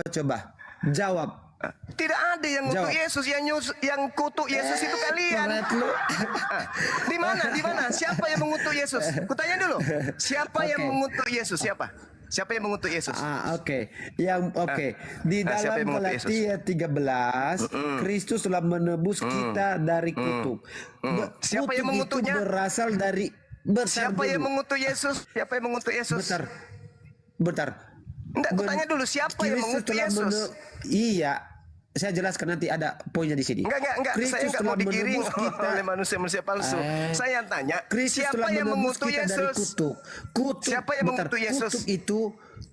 Coba jawab. Tidak ada yang ngutuk Yesus, yang kutuk Yesus itu kalian. Di mana? Siapa yang mengutuk Yesus? Kutanya dulu. Siapa yang mengutuk Yesus? Siapa yang mengutuk Yesus? Oke. Di dalam Galatia 13, Kristus telah menebus kita dari kutuk. Siapa yang mengutuknya? Berasal dari Siapa yang mengutuk Yesus? Siapa yang mengutuk Yesus? Bentar. Enggak, kutanya dulu, siapa yang mengutuk Yesus? Iya, saya jelaskan nanti ada poinnya di sini. Enggak. Saya enggak mau digiring oleh manusia palsu. Saya tanya, siapa yang mengutuk Yesus? Siapa yang mengutuk Yesus?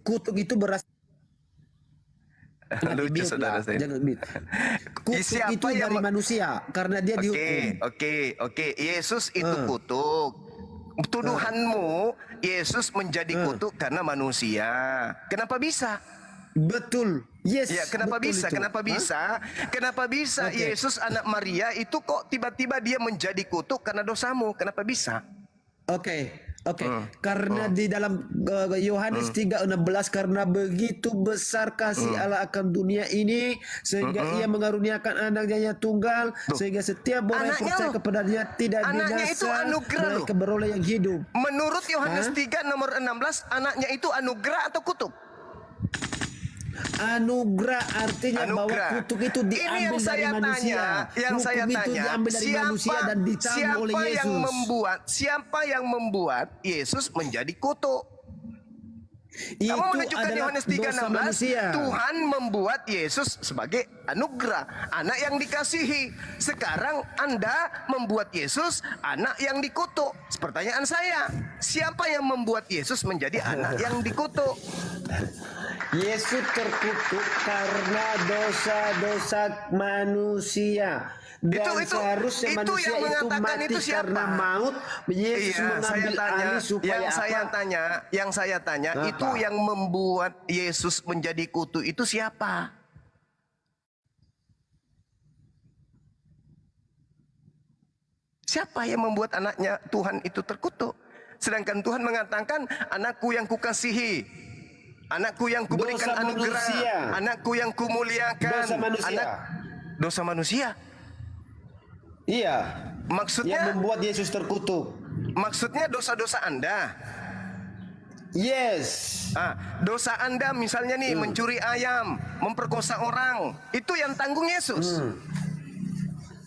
Kutuk itu berasal. Lucu saudara saya. Kutuk itu dari manusia karena dia dihukum. Oke. Yesus itu kutuk. Tuduhanmu Yesus menjadi kutuk karena manusia. Kenapa bisa? Betul. Yes. Ya, kenapa bisa? Itu. Kenapa bisa Yesus anak Maria itu kok tiba-tiba dia menjadi kutuk karena dosamu? Kenapa bisa? Oke. Karena di dalam Yohanes 3:16, karena begitu besar kasih Allah akan dunia ini sehingga ia mengaruniakan anaknya yang tunggal, sehingga setiap orang yang percaya kepadanya tidak binasa melainkan beroleh yang hidup. Menurut Yohanes 3 nomor 16, anaknya itu anugerah atau kutuk? Anugerah artinya bahwa kutuk itu diambil dari manusia. Diambil dari manusia dan ditanggung oleh Yesus. Siapa yang membuat Yesus menjadi kutuk? Itu kamu menunjukkan Yohanes 3:16, Tuhan membuat Yesus sebagai anugerah, anak yang dikasihi. Sekarang Anda membuat Yesus anak yang dikutuk. Pertanyaan saya, siapa yang membuat Yesus menjadi anak yang dikutuk? Yesus terkutuk karena dosa-dosa manusia. Dan seharusnya manusia itu mati karena maut. Yesus mengambil alih supaya yang saya tanya apa? Itu yang membuat Yesus menjadi kutuk itu siapa? Siapa yang membuat anaknya Tuhan itu terkutuk? Sedangkan Tuhan mengatakan, anakku yang kukasihi, anakku yang kuberikan anugerah, anakku yang kumuliakan. Dosa manusia. Iya. Maksudnya yang membuat Yesus terkutuk. Maksudnya dosa-dosa Anda. Yes. Dosa Anda misalnya nih mencuri ayam, memperkosa orang, itu yang tanggung Yesus.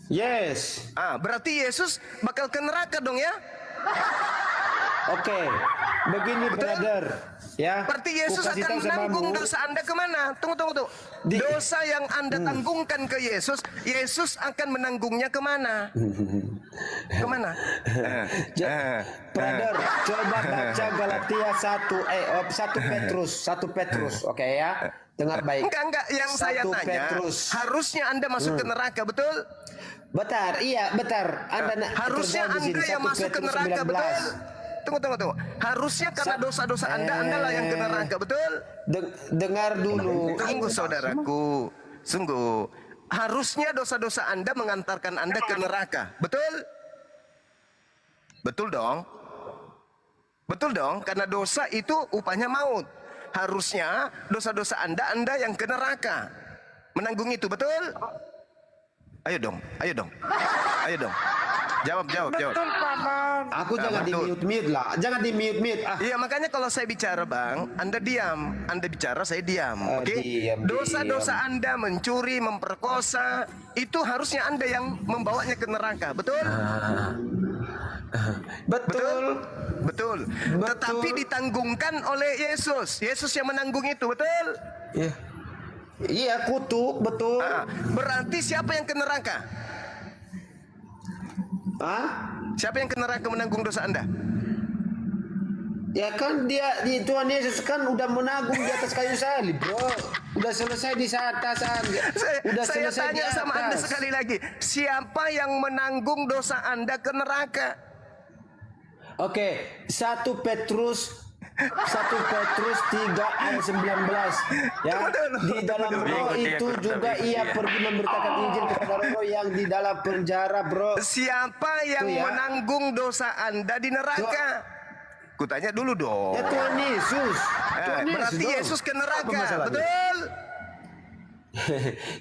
Yes. Berarti Yesus bakal ke neraka dong ya? Oke. Begini brother. Ya. Berarti Yesus akan menanggung dosa Anda kemana? Tunggu. Dosa yang Anda tanggungkan ke Yesus, Yesus akan menanggungnya kemana? Kemana? Brother, coba baca Galatia 1 Petrus, oke ya? Dengar baik. Enggak, yang saya tanya, harusnya Anda masuk ke neraka, betul? Betul. Harusnya Anda yang masuk ke neraka, betul? Tunggu. Harusnya karena dosa-dosa Anda lah yang ke neraka, betul? Dengar dulu. Tunggu saudaraku. Sungguh. Harusnya dosa-dosa Anda mengantarkan Anda ke neraka, betul? Betul dong, karena dosa itu upahnya maut. Harusnya dosa-dosa Anda yang ke neraka. Menanggung itu, betul? Ayo dong. Jawab. Aku jangan di-mute lah. Jangan di-mute. Iya, makanya kalau saya bicara, Bang, Anda diam. Anda bicara, saya diam. Oke? Dosa-dosa Anda mencuri, memperkosa, itu harusnya Anda yang membawanya ke neraka, betul? Betul. Tetapi ditanggungkan oleh Yesus. Yesus yang menanggung itu, betul? Iya, kutuk, betul. Berarti siapa yang ke neraka? Siapa yang ke neraka menanggung dosa Anda? Ya kan Tuhan Yesus kan udah menanggung di atas kayu salib, bro. Udah selesai di atas. Saya tanya sama Anda sekali lagi, siapa yang menanggung dosa Anda ke neraka? Oke, 1 Petrus 3 ayat 19 ya. Di dalam roh itu juga ia pergi memberitakan Injil kepada roh yang di dalam penjara, bro. Siapa yang menanggung dosa Anda di neraka? Kutanya dulu dong. Ya Tuhan Yesus. Berarti Yesus ke neraka, betul?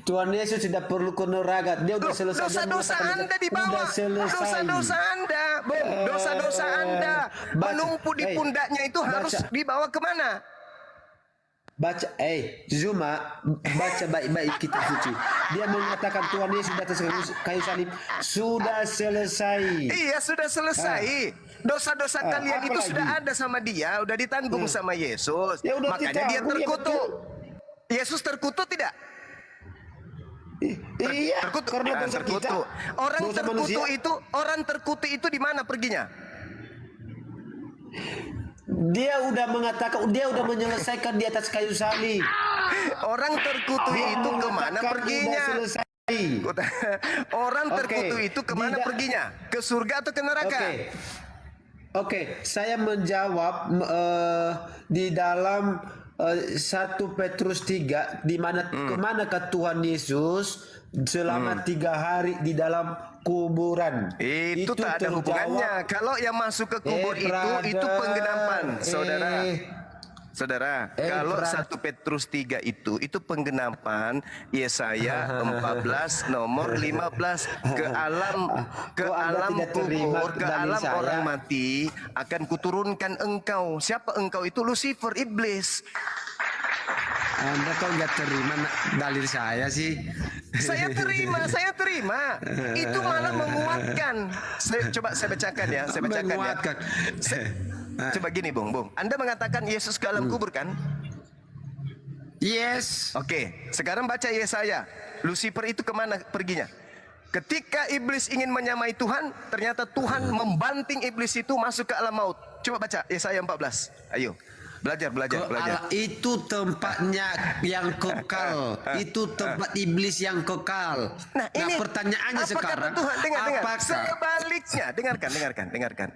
Tuhan Yesus tidak perlu ke neraka. Dia udah selesai. Dia Dosa-dosa mengatakan, Anda dibawa. udah selesai. Dosa-dosa Anda, Bung. Dosa-dosa Anda menumpuk di pundaknya itu harus dibawa kemana? Baca, Zuma, baca baik-baik kitab suci. Dia mengatakan Tuhan Yesus di atas kayu salib sudah selesai. Iya, sudah selesai. Dosa-dosa kalian itu apalagi? sudah ada sama dia, udah ditanggung sama Yesus. Ya udah Makanya dia ditanggung, ya terkutuk. betul. Yesus terkutuk tidak? Iya, Terkutuk. karena Ah, dosa kita. terkutuk. Orang manusia. terkutuk itu di mana perginya? Dia udah mengatakan, dia udah menyelesaikan di atas kayu salib. Orang terkutuk Dia itu kemana mengatakan perginya? udah selesai. Orang Oke, terkutuk itu kemana tidak- perginya? Ke surga atau ke neraka? Oke, saya menjawab di dalam 1 Petrus 3 di mana kemanakah Tuhan Yesus selama 3 hari di dalam kuburan. Itu tak ada terjawab. hubungannya. Kalau yang masuk ke kubur itu penggenapan, saudara. Saudara, kalau 1 Petrus 3 itu Oh, penggenapan Yesaya 14 nomor 15 ke alam Anda tidak terima kubur, ke dalil alam saya? orang mati akan kuturunkan engkau. Siapa engkau itu? Lucifer, iblis. Anda kok nggak terima dalil saya sih? Saya terima. Itu malah menguatkan. Saya bacakan ya, saya bacakan ya. Menguatkan. Coba gini, Bung. Anda mengatakan Yesus ke alam kubur kan? Yes. Oke, sekarang baca Yesaya. Lucifer itu kemana perginya? Ketika iblis ingin menyamai Tuhan, ternyata Tuhan membanting iblis itu masuk ke alam maut. Coba baca Yesaya 14. Ayo. Belajar. Allah itu tempatnya yang kekal. Itu tempat iblis yang kekal. Nah, ini pertanyaannya apa sekarang, kata Tuhan? Dengar. apakah Sebaliknya, dengarkan.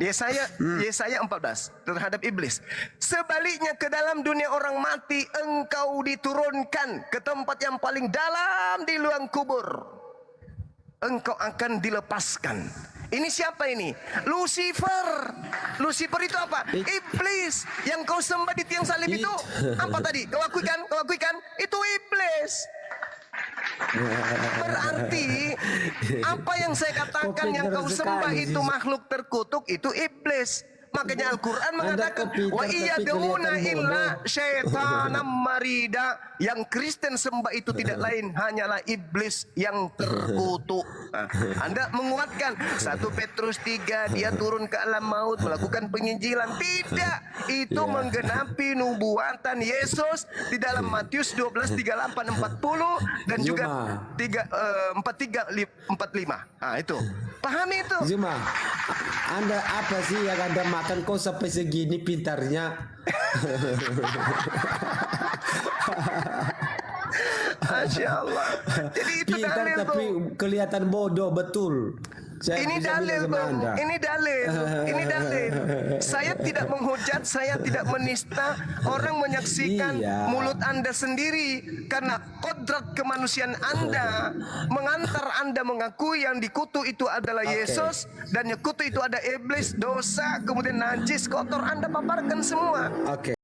Yesaya 14 terhadap iblis. Sebaliknya ke dalam dunia orang mati engkau diturunkan ke tempat yang paling dalam di lubang kubur. Engkau akan dilepaskan. Ini siapa ini? Lucifer. Lucifer itu apa? Iblis yang kau sembah di tiang salib itu. Apa tadi? Kau akuikan? Itu iblis. Berarti apa yang saya katakan yang kau sembah itu makhluk terkutuk, itu iblis. Makanya Al-Quran mengatakan wa iya dauna illa syaitanam marida. Yang Kristen sembah itu tidak lain hanyalah iblis yang terkutuk. Nah, Anda menguatkan 1 Petrus 3 dia turun ke alam maut melakukan penginjilan. Tidak, itu menggenapi nubuatan Yesus di dalam Matius 12 38 40 dan juga 43 45. Nah, itu. Pahami itu. Zuma, Anda apa sih yang Anda makan kok sampai segini pintarnya? Masya Allah. Jadi itu Pintar dalil, tapi Bung. kelihatan bodoh betul. Saya Ini bisa dalil, bilang sama Bung. Anda. Ini dalil. Saya tidak menghujat, saya tidak menista. Orang menyaksikan Iya. mulut Anda sendiri karena kodrat kemanusiaan Anda mengantar Anda mengakui yang dikutuk itu adalah Yesus dan yang kutuk itu ada iblis, dosa, kemudian najis, kotor. Anda paparkan semua. Oke.